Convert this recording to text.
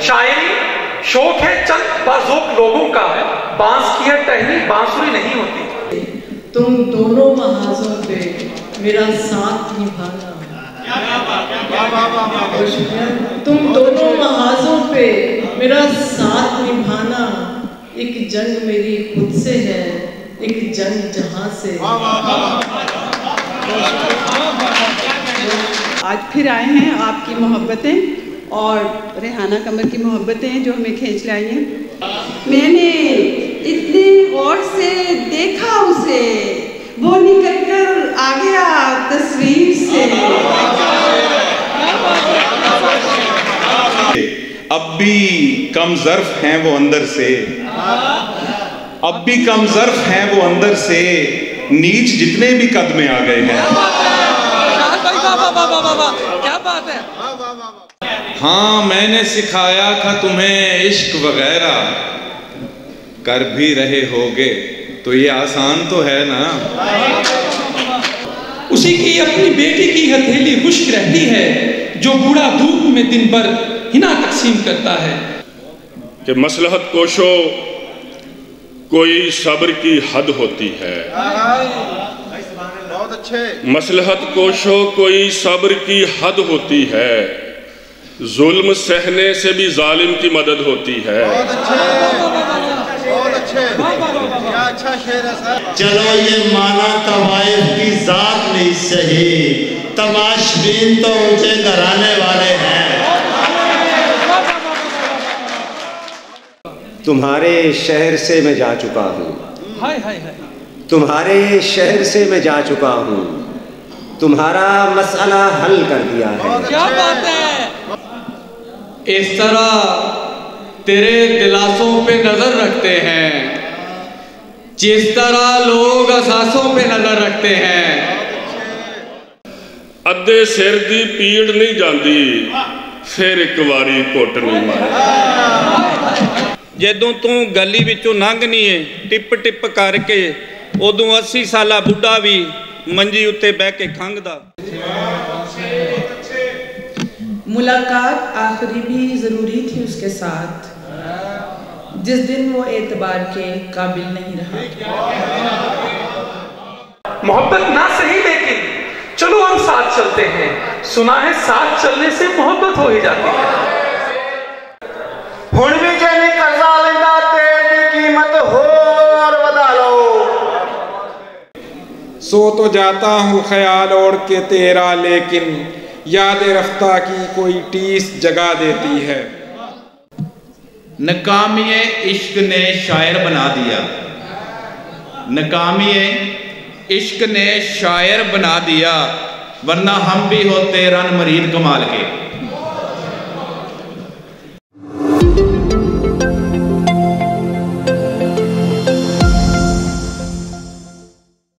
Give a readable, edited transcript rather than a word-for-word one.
शायरी शौक है चंद बाज़ोक लोगों का, बांस की है टहनी बांसुरी नहीं होती। तुम दोनों महाजों पे मेरा साथ निभाना, तुम दोनों महाजों पे मेरा साथ निभाना। एक जंग मेरी खुद से है, एक जंग जहां से। आज फिर आए हैं आपकी मोहब्बतें और रेहाना कमर की मोहब्बतें जो हमें खींच लाई हैं। मैंने इतने गौर से देखा उसे, वो निकल कर आ गया तस्वीर से। अब भी कम ज़र्फ हैं वो अंदर से, अब भी कम ज़र्फ हैं वो अंदर से, नीच जितने भी कद में आ गए हैं। क्या बात है। हाँ मैंने सिखाया था तुम्हें इश्क वगैरह, कर भी रहे होगे तो ये आसान तो है ना। उसी की अपनी बेटी की हथेली खुश्क रहती है, जो बूढ़ा धूप में दिन भर हिना तकसीम करता है। कि मसलहत कोशो कोई सब्र की हद होती है, बहुत अच्छे। मसलहत कोशो कोई सब्र की हद होती है, जुल्म सहने से भी जालिम की मदद होती है। बहुत अच्छे, बहुत अच्छे, क्या अच्छा शेर है सर। चलो ये माना तवाइफ की जात नहीं सही, तमाशबीन तो ऊंचे घराने वाले हैं। तुम्हारे शहर से मैं जा चुका हूँ, हाय हाय हाय, तुम्हारे शहर से मैं जा चुका हूँ, तुम्हारा मसला हल कर दिया है। क्या बात है। इस तरह तेरे दिलासों पे नजर रखते हैं, जिस तरह लोग असासों पे नजर रखते हैं। अद्धे सिर दी पीड़ नहीं जाती, फिर एक बारी घुट नहीं मारी। जदों तू गली विचों लंघनी है टिप टिप करके, उदों 80 साला बुढ़ा भी मंजी उत्ते बह के खंघदा। मुलाकात आखिरी भी जरूरी थी उसके साथ, जिस दिन वो एतबार के काबिल नहीं रहा। मोहब्बत ना सही लेकिन चलो हम साथ चलते हैं, सुना है साथ चलने से मोहब्बत हो ही जाती है। हुण भी जेने कर्जा लेंदा तेल दी कीमत होर वधा लो। सो तो जाता हूँ ख्याल ओढ़ के तेरा, लेकिन याद रफ्ता की कोई टीस जगा देती है। नकामी इश्क ने शायर बना दिया, नकामी इश्क ने शायर बना दिया, वरना हम भी होते रन मरीद कमाल के।